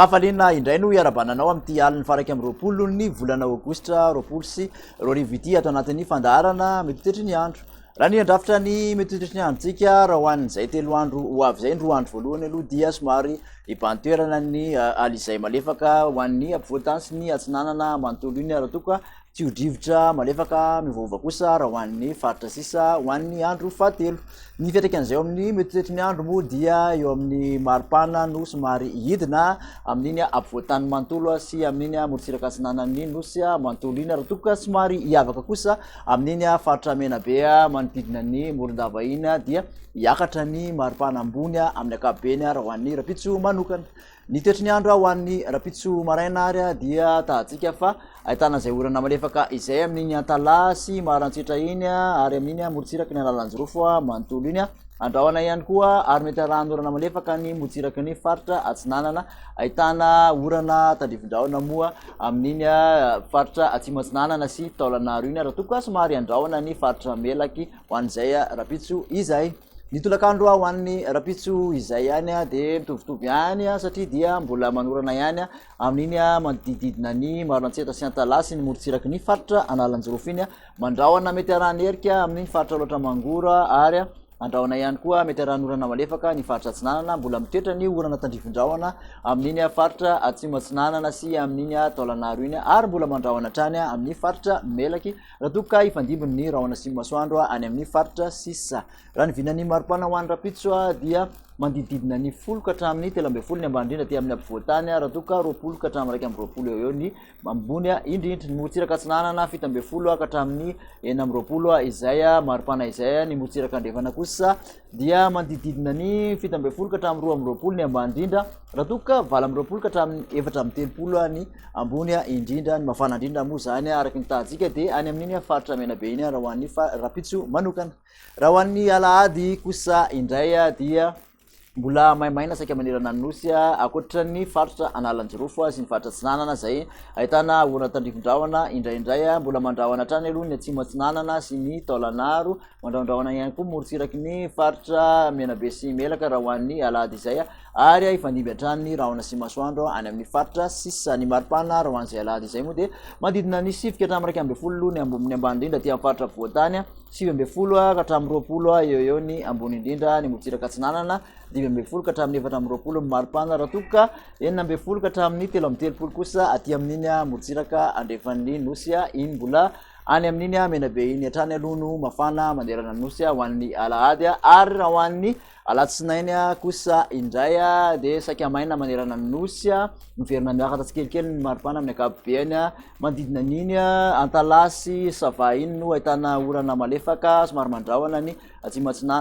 Kafalina indray no iarabananao amin'ity aliny faraky amin'ny roapolo ny volana aogositra roapolo sy roa arivo ity ato anatin'ny fandaharana mety tetry ny andro. Raha ny andrafitra ny mety tetry ny androntsika raha hoanin'izay telo andro ho avy zay ny roa andro voalohany aloha dia somary ibantoerana ny aly izay malefaka ho an'ny ampovoan-tany sy ny atsinanana manontolo iny raha toa ka tsy ho drivotra malefaka mivoava kosa raha ho an'ny faritra sisa ho an'ny andro fahatelo. Ny fiatraikany ao amin'ny mety tetry ny andro moa dia eo amin'ny maripana no somary hidina amin'iny ampovoan-tany manontolo sy amin'iny morotsiraka atsinanany nosy manontolo iny raha toa ka somary hiavaka kosa amin'iny faritra menabe manodidina ny morondava iny dia hiakatra ny maripana ambony amin'ny ankapobeny raha ho an'ny rapitso manokana. Ny toetry ny andro ho an'ny rapitso maraina ary dia tahantsika fa ahitana zay orana malefaka izay amin'iny antala sy marantsitra iny ary amin'iny morotsiraka ny alalanjirofo manontolo iny andrahoana ihany koa ary mety arahanorana malefaka ny morotsiraka ny faritra atsinanana ahitana orana tandrivindraona moa amin'iny faritra atsimatsinanana sy taolanaro iny raha toa ka somary andrahoana ny faritra melaky ho an'izay rapitso izay. Ny tolakandro ho an'ny rapitso izay ihany dia mitovitovy ihany satria dia mbola manorana ihany amin'iny manodididina ny marantsitra sy antala sy ny morotsiraky ny faritra analanjirofo iny mandrahoana mety arahany herika amin'iny faritra loatra mangora ary andrahoana ihany koa mety arahanorana malefaka ny faritra atsinanana mbola mitoetra ny orana tandrivindraona amin'iny faritra atsimatsinanana sy amin'iny taolanaro iny ary mbola mandrahoana trany amin'ny faritra melaky raha toa ka ifandimby ny rahona sy masoandro any amin'ny faritra sisa. Raha ny vinan'ny maripana ho an'ny rapitso dia mandididina ny folo ka hatramin'ny telo ambin'ny folo ny ambany indrindra ty amin'ny ampovoan-tany raha toa ka roapolo ka hatramin'ny raiky amby roapolo eo ny ambony indrindra. Ny morotsiraka atsinanana fito ambin'ny folo ka hatramin'ny enina amby roapolo izay maripana izay ny morotsiraka andrefana kosa dia mandididina ny fito ambin'ny folo ka hatramin'ny roa amby roapolo ny ambany indrindra raha toa ka valo amby roapolo ka hatramin'ny efatra amby telopolo ny ambony indrindra. Ny mafana indrindra moa zany araky ny tahantsika dia any amin'iny faritra menabe iny raha ho an'ny rapitso manokana. Raha ho an'ny alahady kosa indray dia mbola maimaina saika manerana ny nosy akoatra ny faritra analanjirofo sy ny faritra atsinanana zay ahitana orana tandrivindraona indraindray mbola mandrahoana trany aloha ny atsimatsinanana sy ny taolanaro mandraondrahoana ihany koa morotsiraky ny faritra menabe sy melaka raha ho an'ny alahady izay ary ifandimby hatrany ny rahona sy masoandro any amin'ny faritra sisa. Ny maripana raha ho an'izay alahady izay moa dia manodidina ny sivy ka hatramin'ny raiky ambin'ny folo ny ambony ambany indrindra ty amin'ny faritra voatany sivy ambin'ny folo ka hatramin'ny roapolo eo ny ambony indrindra ny morotsiraka atsinanana dimy ambin'ny folo ka hatramin'ny efatra amby roapolo maripana raha toa ka enina ambin'ny folo ka hatramin'ny telo amby telopolo kosa aty amin'iny morotsiraka andrefan'ny nosy iny mbola any amin'iny menabe iny hatrany aloha no mafana manderana nosy ho an'ny alahady ary raha ho an'ny alatsinainy kosa indray dia saika maina manerana nosy miverina miakatra tsikelikely ny maripana amin'ny ankapobeny manodidina an'iny antala sy sava iny no ahitana orana malefaka somary mandrahoana ny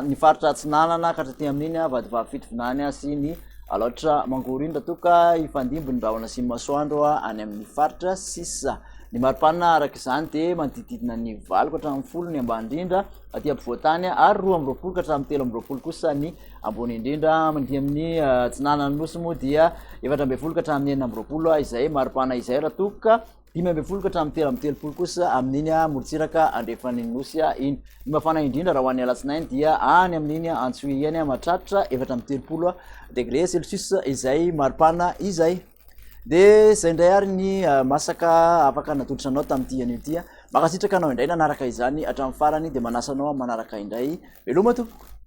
ny faritra atsinanana ka hatraty amin'iny vadivavy fitovinany sy ny alaotra mangoro iny raha toa ka ifandimby ny rahona sy masoandro any amin'ny faritra sisa. Ny maripana araka izany dia manodididina ny valo ka hatramin'ny folo ny ambany indrindra aty ampovoan-tany ary roa amby roapolo ka hatramin'ny telo amby roapolo kosa ny ambony indrindra. Mandy amin'ny atsinanana nosy moa dia efatra ambin'ny folo ka hatramin'ny enina amby roapolo izay maripana izay raha toa ka dimy ambin'ny folo ka hatramin'ny telo amby telopolo kosa amin'iny morotsiraka andrefan'ny nosy iny. Ny mafana indrindra raha ho an'ny alatsinainy dia any amin'iny antsohiany mahatratra efatra amby telopolo degré celsius izay maripana izay. Dia zay indray ary ny masaka afaka natolotranao tamin'ity anio ty makasitraka anao indray nanaraka izany hatramin'ny farany dia manasanao manaraka indray veloma tompoko.